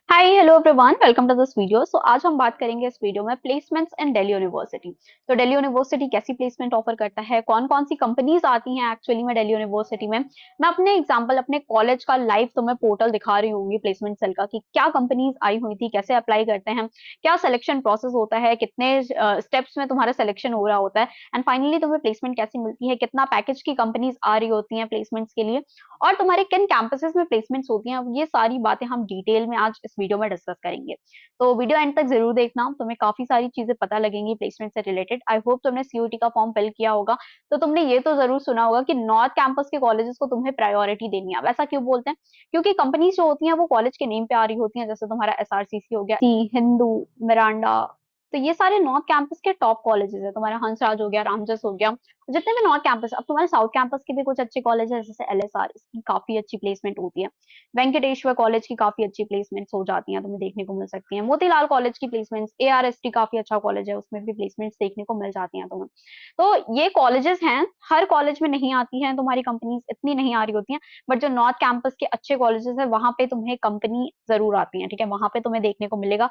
Hi hello everyone, welcome to this video. आज हम बात करेंगे इस वीडियो में प्लेसमेंट्स इन दिल्ली यूनिवर्सिटी। तो दिल्ली यूनिवर्सिटी कैसी प्लेसमेंट ऑफर करता है, कौन कौन सी कंपनीज आती हैं एक्चुअली में दिल्ली यूनिवर्सिटी में। मैं अपने एग्जांपल अपने कॉलेज का लाइव तुम्हें पोर्टल दिखा रही हूँ प्लेसमेंट सेल का, कि क्या कंपनीज आई हुई थी, कैसे अप्लाई करते हैं, क्या सिलेक्शन प्रोसेस होता है, कितने स्टेप्स में तुम्हारा सिलेक्शन हो रहा होता है, एंड फाइनली तुम्हें प्लेसमेंट कैसी मिलती है, कितना पैकेज की कंपनीज आ रही होती हैं प्लेसमेंट्स के लिए, और तुम्हारे किन कैंपसेस में प्लेसमेंट्स होती हैं। अब ये सारी बातें हम डिटेल में आज इस वीडियो में डिस्कस करेंगे। तो वीडियो एंड तक जरूर देखना, तुम्हें काफी सारी चीजें पता लगेंगी प्लेसमेंट से रिलेटेड। आई होप तुमने सीयूटी का फॉर्म फिल किया होगा, तो तुमने ये तो जरूर सुना होगा कि नॉर्थ कैंपस के कॉलेजेस को तुम्हें प्रायोरिटी देनी है। अब ऐसा क्यों बोलते हैं? क्योंकि कंपनीज जो होती हैं वो कॉलेज के नेम पे आ रही होती हैं, जैसे तुम्हारा एसआरसीसी हो गया, हिंदू, मिरांडा। तो ये सारे नॉर्थ कैंपस के टॉप कॉलेजेस है। तुम्हारा हंसराज हो गया, रामजस हो गया, जितने भी नॉर्थ कैंपस। अब तुम्हारे साउथ कैंपस के भी कुछ अच्छे कॉलेज है, जैसे एलएसआर, इसकी काफी अच्छी प्लेसमेंट होती है। वेंकटेश्वर कॉलेज की काफी अच्छी प्लेसमेंट्स हो जाती हैं, तुम्हें देखने को मिल सकती हैं। मोतीलाल कॉलेज की प्लेसमेंट्स, एआरएसटी काफी अच्छा कॉलेज है, उसमें भी प्लेसमेंट्स देखने को मिल जाती हैं तुम्हें। तो ये कॉलेजेस हैं, हर कॉलेज में नहीं आती हैं तुम्हारी कंपनीज, इतनी नहीं आ रही होती हैं। बट जो नॉर्थ कैंपस के अच्छे कॉलेजेस है, वहां पे तुम्हें कंपनी जरूर आती है, ठीक है, वहां पे तुम्हें देखने को मिलेगा।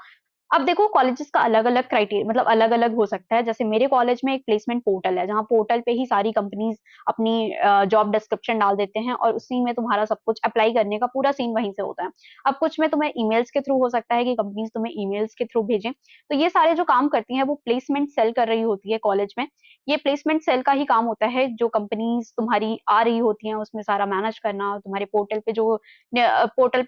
अब देखो, कॉलेजेस का अलग-अलग क्राइटेरिया, मतलब अलग-अलग हो सकता है। जैसे मेरे कॉलेज में एक प्लेसमेंट पोर्टल है, जहाँ पोर्टल पे ही सारी कंपनीज अपनी जॉब डिस्क्रिप्शन डाल देते हैं, और उसी में तुम्हारा सब कुछ अप्लाई करने का पूरा सीन वहीं से होता है। अब कुछ में तुम्हें ईमेल्स के थ्रू हो सकता है कि कंपनीज तुम्हें ईमेल्स के थ्रू भेजें। तो ये सारे जो काम करती हैं वो प्लेसमेंट सेल कर रही होती है कॉलेज में। ये प्लेसमेंट सेल का ही काम होता है, जो कंपनीज तुम्हारी आ रही होती हैं उसमें सारा मैनेज करना, तुम्हारे पोर्टल पे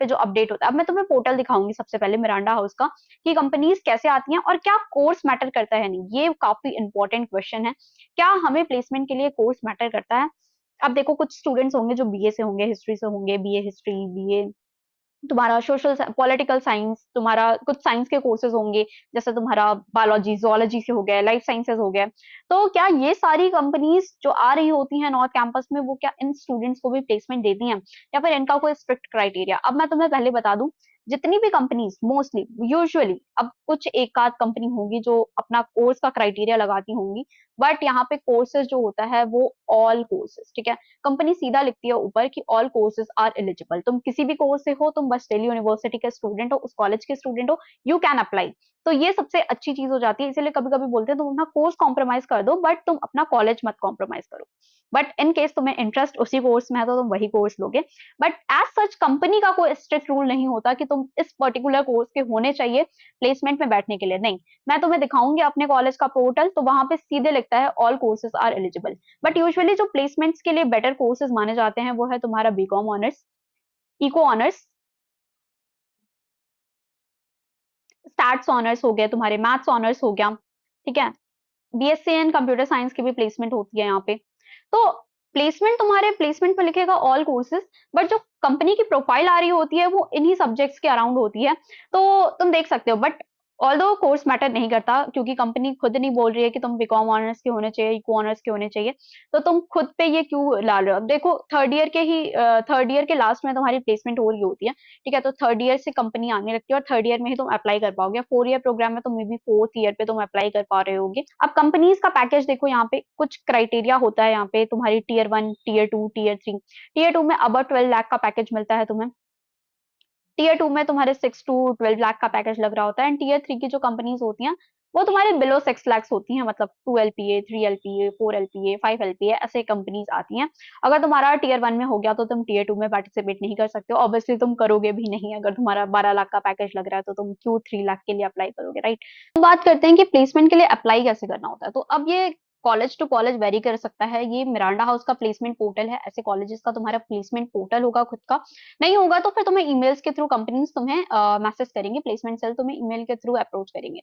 जो अपडेट होता है। अब मैं तुम्हें पोर्टल दिखाऊंगी सबसे पहले मिरांडा हाउस का, कि कंपनीज कैसे आती हैं और क्या कोर्स मैटर करता है। नहीं, ये काफी इंपॉर्टेंट क्वेश्चन है। क्या हमें प्लेसमेंट के लिए कोर्स मैटर करता है? अब देखो, कुछ स्टूडेंट्स होंगे जो बीए से होंगे, हिस्ट्री से होंगे, बीए हिस्ट्री, बीए तुम्हारा सोशल पॉलिटिकल साइंस, तुम्हारा कुछ साइंस के कोर्सेज होंगे, जैसे तुम्हारा बायोलॉजी, जोलॉजी से हो गया, लाइफ साइंसेज हो गया। तो क्या ये सारी कंपनीज जो आ रही होती हैं नॉर्थ कैंपस में, वो क्या इन स्टूडेंट्स को भी प्लेसमेंट देती हैं, या फिर इनका कोई स्ट्रिक्ट क्राइटेरिया? अब मैं तुम्हें पहले बता दूं, जितनी भी कंपनीज मोस्टली, यूजुअली, अब कुछ एक आध कंपनी होगी जो अपना कोर्स का क्राइटेरिया लगाती होंगी, बट यहाँ पे कोर्सेज जो होता है वो ऑल कोर्सेज, ठीक है। कंपनी सीधा लिखती है ऊपर कि ऑल कोर्सेज आर एलिजिबल। तुम किसी भी कोर्स से हो, तुम बस दिल्ली यूनिवर्सिटी के स्टूडेंट हो, उस कॉलेज के स्टूडेंट हो, यू कैन अप्लाई। तो ये सबसे अच्छी चीज हो जाती है। इसीलिए कभी कभी बोलते हैं तुम अपना कोर्स कॉम्प्रोमाइज कर दो, बट तुम अपना कॉलेज मत कॉम्प्रोमाइज करो। बट इन केस तुम्हें इंटरेस्ट उसी कोर्स में है तो तुम वही कोर्स लोगे। बट एज सच कंपनी का कोई स्ट्रिक्ट रूल नहीं होता कि तुम इस पर्टिकुलर कोर्स के होने चाहिए प्लेसमेंट में बैठने के लिए, नहीं। मैं तुम्हें दिखाऊंगी अपने कॉलेज का पोर्टल, तो वहां पे सीधे लिखता है all courses are eligible. But usually जो प्लेसमेंट्स के लिए बेटर कोर्सेज माने जाते हैं वो है तुम्हारा BCom honours, eco honours, stats honours हो गए, तुम्हारे मैथ्स ऑनर्स हो गया, ठीक है। बीएससी इन कंप्यूटर साइंस की भी प्लेसमेंट होती है यहाँ पे। तो प्लेसमेंट, तुम्हारे प्लेसमेंट पे लिखेगा ऑल कोर्सेज, बट जो कंपनी की प्रोफाइल आ रही होती है वो इन्हीं सब्जेक्ट्स के अराउंड होती है। तो तुम देख सकते हो, बट ऑल्दो कोर्स मैटर नहीं करता, क्योंकि कंपनी खुद नहीं बोल रही है कि तुम बीकॉम ऑनर्स के होने चाहिए, इको ऑनर्स के होने चाहिए। तो तुम खुद पे ये क्यों ला रहे हो? अब देखो, थर्ड ईयर के लास्ट में तुम्हारी प्लेसमेंट हो रही होती है, ठीक है। तो थर्ड ईयर से कंपनी आने लगती है, और थर्ड ईयर में ही तुम अप्लाई कर पाओगे। 4 ईयर प्रोग्राम में तो मे बी फोर्थ ईयर पे तुम अप्लाई कर पा रहे होगे। अब कंपनीज का पैकेज देखो, यहाँ पे कुछ क्राइटेरिया होता है। यहाँ पे तुम्हारी टीयर 1, टीयर 2, टीयर 3। टीयर 2 में अब 12 लाख का पैकेज मिलता है तुम्हें। टीयर 2 में तुम्हारे 6 to 12 लाख का पैकेज लग रहा होता है। एंड टीयर 3 की जो कंपनीज होती हैं वो तुम्हारे बिलो 6 lakhs होती हैं, मतलब 2 LPA, 3 LPA, 4 LPA, 5 LPA, ऐसे कंपनीज आती हैं। अगर तुम्हारा टीयर 1 में हो गया तो तुम टीयर 2 में पार्टिसिपेट नहीं कर सकते हो, ऑब्वियसली तुम करोगे भी नहीं। अगर तुम्हारा 12 लाख का पैकेज लग रहा है तो तुम क्यों 3 लाख के लिए अप्लाई करोगे, राइट? हम बात करते हैं कि प्लेसमेंट के लिए अप्लाई कैसे करना होता है। तो अब ये कॉलेज टू कॉलेज वेरी कर सकता है। ये मिरांडा हाउस का प्लेसमेंट पोर्टल है, ऐसे कॉलेजेस का तुम्हारा प्लेसमेंट पोर्टल होगा खुद का। नहीं होगा तो फिर तुम्हें ईमेल्स के थ्रू कंपनीज तुम्हें मैसेज करेंगे, प्लेसमेंट सेल तुम्हें ईमेल के थ्रू अप्रोच करेंगे।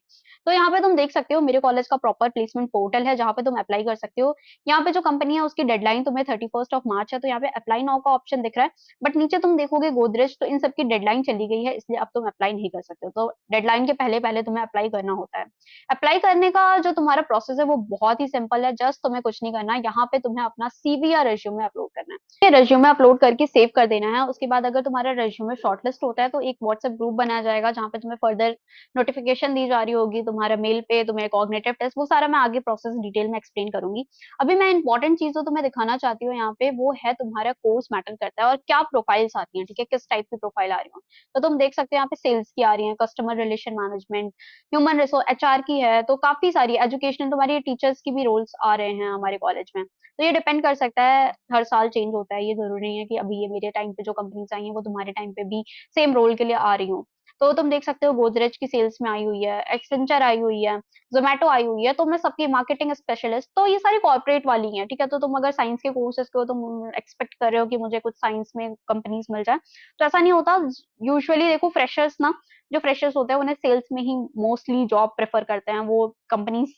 तो यहाँ पे तुम देख सकते हो, मेरे कॉलेज का प्रॉपर प्लेसमेंट पोर्टल है जहाँ पे तुम अप्लाई कर सकते हो। यहाँ पे जो कंपनी है उसकी डेडलाइन तुम्हें 31 मार्च है, तो यहाँ पे अप्लाई नाउ का ऑप्शन दिख रहा है। बट नीचे तुम देखोगे गोदरेज, तो इन सबकी डेडलाइन चली गई है, इसलिए अब तुम अप्लाई नहीं कर सकते हो। तो डेडलाइन के पहले पहले तुम्हें अप्लाई करना होता है। अप्लाई करने का जो तुम्हारा प्रोसेस है वो बहुत ही सिंपल सिंपल है, जस्ट तुम्हें कुछ नहीं करना है, यहाँ पे तुम्हें अपना सीवी या रेज्यूमे अपलोड करना है। ये रेज्यूमे अपलोड करके सेव कर देना है। उसके बाद अगर तुम्हारा रेज्यूमे शॉर्टलिस्ट होता है तो एक व्हाट्सएप ग्रुप बनाया जाएगा जहाँ पे तुम्हें फर्दर नोटिफिकेशन दी जा रही होगी, तुम्हारा मेल पे, तुम्हें कॉग्निटिव टेस्ट, वो सारा मैं आगे प्रोसेस डिटेल में एक्सप्लेन करूंगी। अभी मैं इंपॉर्टेंट चीज जो तुम्हें दिखाना चाहती हूँ यहाँ पे, वो है तुम्हारा कोर्स मैटर करता है और क्या प्रोफाइल्स आती है, ठीक है, किस टाइप की प्रोफाइल आ रही हो। तो तुम देख सकते हो यहाँ पे सेल्स की आ रही है, customer relation management, human resource HR की है, तो काफी सारी एजुकेशनल, तुम्हारी टीचर्स की भी रोल्स आ रहे हैं हमारे कॉलेज में। तो ये डिपेंड कर सकता है, हर साल चेंज होता है, ये जरूरी नहीं है कि अभी ये मेरे टाइम पे जो कंपनीज आई हैं वो तुम्हारे टाइम पे भी सेम रोल के लिए आ रही हो। तो तुम देख सकते हो गोदरेज की सेल्स में आई हुई है, एक्सेंचर आई हुई है, जोमेटो आई हुई है, तो मैं सबकी मार्केटिंग स्पेशलिस्ट, तो ये सारी कॉर्पोरेट वाली हैं, ठीक है। तो तुम अगर साइंस के कोर्सेज के हो, तुम एक्सपेक्ट कर रहे हो कि मुझे कुछ साइंस में कंपनीज मिल जाए, तो ऐसा नहीं होता। यूजुअली देखो, फ्रेशर्स ना, जो फ्रेशर्स होते हैं उन्हें सेल्स में ही मोस्टली जॉब प्रेफर करते हैं, वो कंपनीज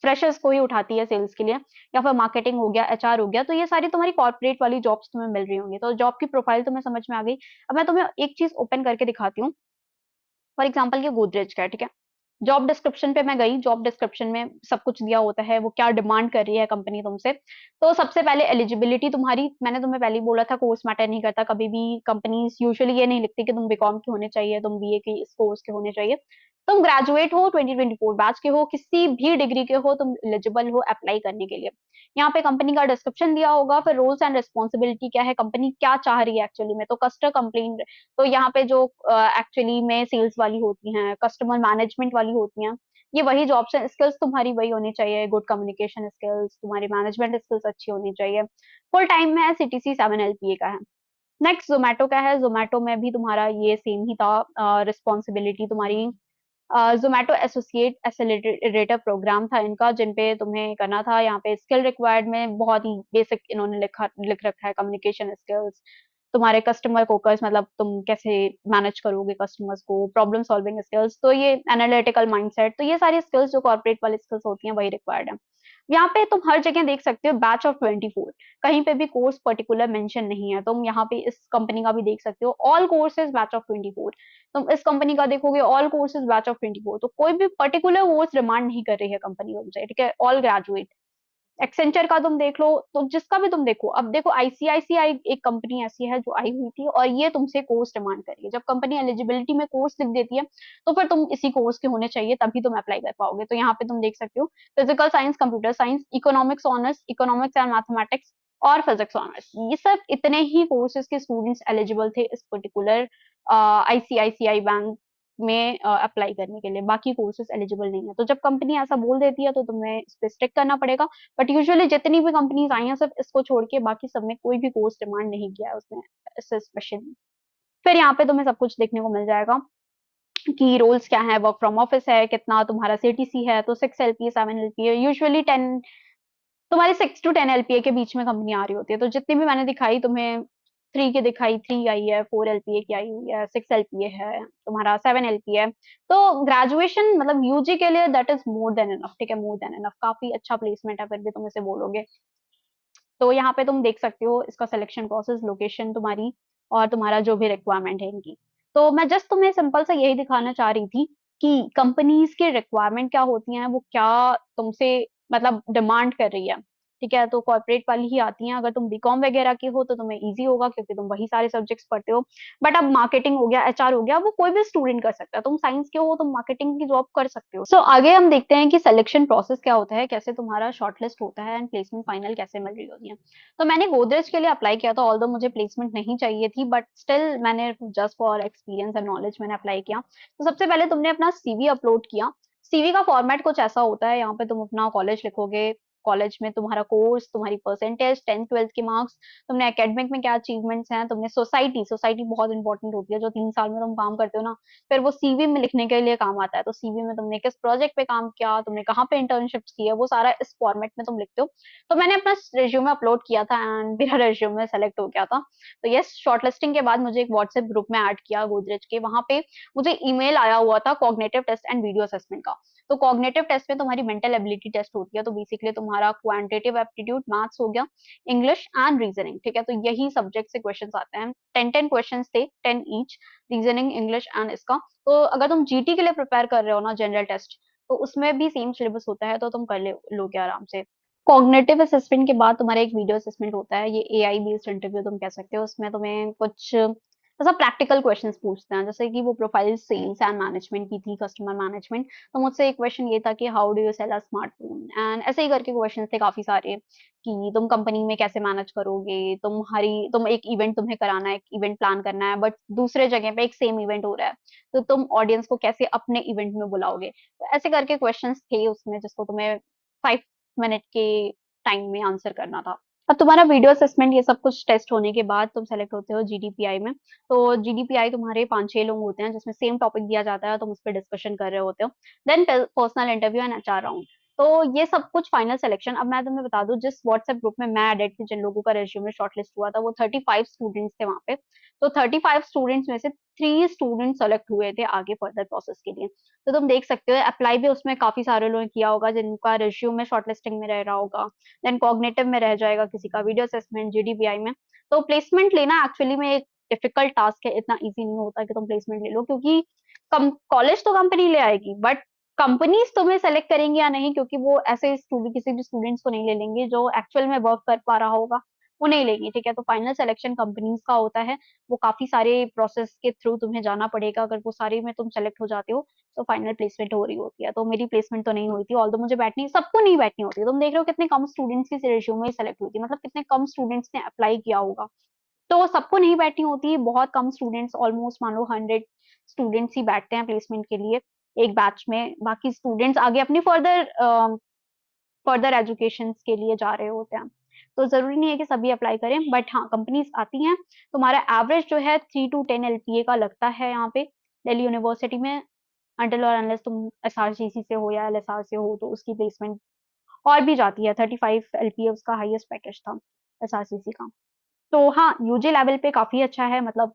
फ्रेशर्स को ही उठाती है सेल्स के लिए, या फिर मार्केटिंग हो गया, एचआर हो गया, तो ये सारी तुम्हारी कॉर्पोरेट वाली जॉब्स तुम्हें मिल रही होंगी। तो जॉब की प्रोफाइल तुम्हें समझ में आ गई। अब मैं तुम्हें एक चीज ओपन करके दिखाती हूँ। फॉर एग्जाम्पल ये गोदरेज का है, ठीक है। जॉब डिस्क्रिप्शन पे मैं गई, जॉब डिस्क्रिप्शन में सब कुछ दिया होता है, वो क्या डिमांड कर रही है कंपनी तुमसे। तो सबसे पहले एलिजिबिलिटी तुम्हारी, मैंने तुम्हें पहले ही बोला था कोर्स मैटर नहीं करता, कभी भी कंपनीज यूजुअली ये नहीं लिखती कि तुम बीकॉम के होने चाहिए, तुम बीए के इस कोर्स के होने चाहिए। तुम ग्रेजुएट हो, 2024 बैच के हो, किसी भी डिग्री के हो, तुम एलिजिबल हो अप्लाई करने के लिए। यहाँ पे कंपनी का डिस्क्रिप्शन दिया होगा, फिर रोल्स एंड रिस्पॉन्सिबिलिटी क्या है, कंपनी क्या चाह रही है एक्चुअली में, तो कस्टमर कंप्लेंट, तो यहाँ पे जो एक्चुअली में सेल्स वाली होती हैं, कस्टमर मैनेजमेंट वाली होती हैं, ये वही जॉब्स हैं। स्किल्स तुम्हारी वही होनी चाहिए, गुड कम्युनिकेशन स्किल्स, तुम्हारी मैनेजमेंट स्किल्स अच्छी होनी चाहिए। फुल टाइम में है, सीटीसी 7 LPA का है। नेक्स्ट जोमेटो का है, जोमेटो में भी तुम्हारा ये सेम ही था, रिस्पॉन्सिबिलिटी तुम्हारी। जोमेटो एसोसिएट एक्सेलरेटर प्रोग्राम था इनका, जिन पे तुम्हें करना था। यहाँ पे स्किल रिक्वायर्ड में बहुत ही बेसिक इन्होंने लिख रखा है, कम्युनिकेशन स्किल्स, तुम्हारे कस्टमर फोकस, मतलब तुम कैसे मैनेज करोगे कस्टमर्स को, प्रॉब्लम सॉल्विंग स्किल्स, तो ये एनालिटिकल माइंडसेट, तो ये सारी स्किल्स जो कॉर्पोरेट वाली स्किल्स होती हैं वही रिक्वायर्ड है। यहाँ पे तुम हर जगह देख सकते हो बैच ऑफ 24, कहीं पे भी कोर्स पर्टिकुलर मेंशन नहीं है। तुम यहाँ पे इस कंपनी का भी देख सकते हो, ऑल कोर्सेज बैच ऑफ 24। तुम इस कंपनी का देखोगे, ऑल कोर्सेज बैच ऑफ 24, तो कोई भी पर्टिकुलर कोर्स डिमांड नहीं कर रही है कंपनी तुमसे, ठीक है, ऑल ग्रेजुएट। एक्सेंचर का तुम देख लो, तो जिसका भी तुम देखो, अब देखो आईसीआईसीआई एक कंपनी ऐसी है जो आई हुई थी और ये तुमसे कोर्स डिमांड कर रही है। जब कंपनी एलिजिबिलिटी में कोर्स लिख देती है, तो फिर तुम इसी कोर्स के होने चाहिए, तभी तुम अप्लाई कर पाओगे। तो यहाँ पे तुम देख सकते हो, physical science, computer science, economics honours, economics and mathematics और फिजिक्स ऑनर्स, ये सब इतने ही कोर्सेज के स्टूडेंट्स एलिजिबल थे इस पर्टिकुलर आईसीआईसीआई बैंक में अप्लाई करने के लिए। बाकी कोर्सेज एलिजिबल नहीं है। तो जब कंपनी ऐसा बोल देती है तो तुम्हें इस पे स्टिक करना पड़ेगा। बट यूजुअली जितनी भी कंपनीज आई हैं, सिर्फ इसको छोड़ के बाकी सब में कोई भी कोर्स डिमांड नहीं किया है उसने स्पेशली। फिर यहाँ पे तुम्हें सब कुछ देखने को मिल जाएगा कि रोल्स क्या है, वर्क फ्रॉम ऑफिस है, कितना तुम्हारा सीटीसी है, तो 6 LPA 7 LPA, यूजुअली 10, तुम्हारी 6 to 10 LPA के बीच में कंपनी आ रही होती है। तो जितनी भी मैंने दिखाई तुम्हें, 3 की दिखाई, 3 आई है, 4 LPA की आई हुई है, 6 LPA है, तुम्हारा 7 LPA है। तो ग्रेजुएशन मतलब यूजी के लिए that is more than enough, ठीक है, मोर देन इनफ, काफी अच्छा प्लेसमेंट है फिर भी तुम इसे बोलोगे। तो यहाँ पे तुम देख सकते हो इसका सिलेक्शन प्रोसेस, लोकेशन तुम्हारी, और तुम्हारा जो भी रिक्वायरमेंट है इनकी। तो मैं जस्ट तुम्हें सिंपल सा यही दिखाना चाह रही थी कि कंपनीज के रिक्वायरमेंट क्या होती हैं, वो क्या तुमसे मतलब डिमांड कर रही है, ठीक है। तो कॉर्पोरेट वाली ही आती हैं। अगर तुम बीकॉम वगैरह की हो तो तुम्हें इजी होगा, क्योंकि तुम वही सारे सब्जेक्ट्स पढ़ते हो। बट अब मार्केटिंग हो गया, एचआर हो गया, वो कोई भी स्टूडेंट कर सकता है। तुम साइंस के हो, तुम मार्केटिंग की जॉब कर सकते हो। सो आगे हम देखते हैं कि सिलेक्शन प्रोसेस क्या होता है, कैसे तुम्हारा शॉर्टलिस्ट होता है एंड प्लेसमेंट फाइनल कैसे मिल रही होती है। तो मैंने गोदरेज के लिए अप्लाई किया था, ऑल्दो मुझे प्लेसमेंट नहीं चाहिए थी, बट स्टिल मैंने just for experience and knowledge मैंने अप्लाई किया। तो सबसे पहले तुमने अपना सीवी अपलोड किया। सीवी का फॉर्मेट कुछ ऐसा होता है, यहाँ पे तुम अपना कॉलेज लिखोगे, कॉलेज में तुम्हारा कोर्स, तुम्हारी परसेंटेज, 10th 12th के मार्क्स, तुमने एकेडमिक में क्या अचीवमेंट्स हैं, तुमने सोसाइटी, सोसाइटी बहुत इंपॉर्टेंट होती है, जो 3 साल में तुम काम करते हो ना, फिर वो सीवी में लिखने के लिए काम आता है। तो सीवी में तुमने किस प्रोजेक्ट पे काम किया, तुमने कहाँ पे इंटर्नशिप्स की है, वो सारा इस फॉर्मेट में तुम लिखते हो। तो मैंने अपना रेज्यूमे अपलोड किया था एंड मेरा रेज्यूमे सेलेक्ट हो गया था। तो यस, शॉर्टलिस्टिंग के बाद मुझे एक व्हाट्सएप ग्रुप में ऐड किया गोदरेज के, वहां पे मुझे ईमेल आया हुआ था cognitive test and video assessment का। तो कॉग्निटिव टेस्ट में तुम्हारी मेंटल एबिलिटी टेस्ट होती है, तो बेसिकली तुम्हारा क्वांटिटेटिव एप्टीट्यूड, मैथ्स हो गया, इंग्लिश एंड रीजनिंग, ठीक है। तो यही सब्जेक्ट से क्वेश्चंस आते हैं, 10 10 क्वेश्चंस थे, 10 ईच, रीजनिंग, इंग्लिश एंड इसका। तो अगर तुम जीटी के लिए प्रिपेयर कर रहे हो ना, जनरल टेस्ट, तो उसमें भी सेम सिलेबस होता है, तो तुम कर ले लोगे आराम से। कॉग्निटिव असेसमेंट के बाद तुम्हारा एक वीडियो असेसमेंट होता है, ये एआई बेस्ड इंटरव्यू तुम कह सकते हो। उसमें तुम्हें कुछ ऐसा प्रैक्टिकल क्वेश्चंस पूछते हैं, जैसे कि वो प्रोफाइल सेल्स एंड मैनेजमेंट की थी, कस्टमर मैनेजमेंट। तो मुझसे एक क्वेश्चन ये था कि how do you sell a smartphone, and ऐसे ही करके क्वेश्चन थे काफी सारे कि तुम कंपनी में कैसे मैनेज करोगे, तुम एक इवेंट तुम्हें कराना है, एक इवेंट प्लान करना है, बट दूसरे जगह पे एक सेम इवेंट हो रहा है, तो तुम ऑडियंस को कैसे अपने इवेंट में बुलाओगे। तो ऐसे करके क्वेश्चंस थे उसमें, जिसको तुम्हें 5 मिनट के टाइम में आंसर करना था। अब तुम्हारा वीडियो असेसमेंट ये सब कुछ टेस्ट होने के बाद तुम सेलेक्ट होते हो जीडीपीआई में। तो जीडीपीआई तुम्हारे 5-6 लोग होते हैं, जिसमें सेम टॉपिक दिया जाता है, तुम उस पर डिस्कशन कर रहे होते हो। Then personal interview and HR round. तो ये सब कुछ फाइनल सिलेक्शन। अब मैं तुम्हें बता दूं, जिस व्हाट्सएप ग्रुप में मैं एडेड थी, जिन लोगों का रेज्यूमे शॉर्टलिस्ट हुआ था, वो 35 स्टूडेंट्स थे वहां पे। तो 35 स्टूडेंट्स में से 3 स्टूडेंट सेलेक्ट हुए थे आगे फर्दर प्रोसेस के लिए। तो तुम देख सकते हो, अप्लाई भी उसमें काफी सारे लोगों ने किया होगा, जिनका रिज्यूमे शॉर्टलिस्टिंग में रह रहा होगा, देन कॉग्निटिव में रह जाएगा किसी का, वीडियो असेसमेंट, जीडीपीआई में। तो प्लेसमेंट लेना एक्चुअली में एक डिफिकल्ट टास्क है, इतना इजी नहीं होता कि तुम प्लेसमेंट ले लो, क्योंकि कम कॉलेज तो कंपनी ले आएगी, बट कंपनीज तुम्हें सेलेक्ट करेंगे या नहीं, क्योंकि वो ऐसे स्टूडेंट किसी भी स्टूडेंट्स को नहीं ले लेंगे जो एक्चुअल में वर्क कर पा रहा होगा, वो नहीं लेंगे, ठीक है। तो फाइनल सिलेक्शन कंपनीज का होता है, वो काफी सारे प्रोसेस के थ्रू तुम्हें जाना पड़ेगा। अगर वो सारे में तुम सेलेक्ट हो जाते हो, तो फाइनल प्लेसमेंट हो रही होती है। तो मेरी प्लेसमेंट तो नहीं हुई थी, ऑल्दो मुझे बैठनी, सबको नहीं बैठनी होती है। तुम देख रहे हो कितने कम स्टूडेंट्स की रेशियो सेलेक्ट हुई थी, मतलब कितने कम स्टूडेंट्स ने अप्लाई किया होगा। तो सबको नहीं बैठनी होती, बहुत कम स्टूडेंट्स, ऑलमोस्ट मान लो 100 स्टूडेंट्स ही बैठते हैं प्लेसमेंट के लिए एक बैच में। बाकी स्टूडेंट्स आगे अपनी फर्दर एजुकेशन के लिए जा रहे होते हैं। तो जरूरी नहीं है कि सभी अप्लाई करें, बट हाँ, कंपनीज आती हैं। तुम्हारा एवरेज जो है 3 to 10 एलपीए का लगता है यहाँ पे दिल्ली यूनिवर्सिटी में, अनटिल और अनलेस तुम एसआरसीसी से हो या एलएसआर से हो, तो उसकी प्लेसमेंट और भी जाती है। 35 एलपीए उसका हाईएस्ट पैकेज था एसआरसीसी का। तो हाँ, यूजी लेवल पे काफी अच्छा है, मतलब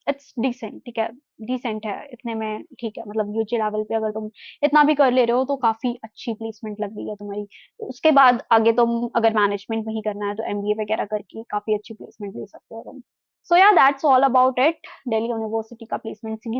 इट्स डिसेंट, ठीक है, डिसेंट है इतने में, ठीक है। मतलब यूजी लेवल पे अगर तुम इतना भी कर ले रहे हो, तो काफी अच्छी प्लेसमेंट लग रही है तुम्हारी। उसके बाद आगे तुम अगर मैनेजमेंट में ही करना है, तो एमबीए वगैरह करके काफी अच्छी प्लेसमेंट ले सकते हो तुम। सो या that's all about it, Delhi university का प्लेसमेंट सीरीज।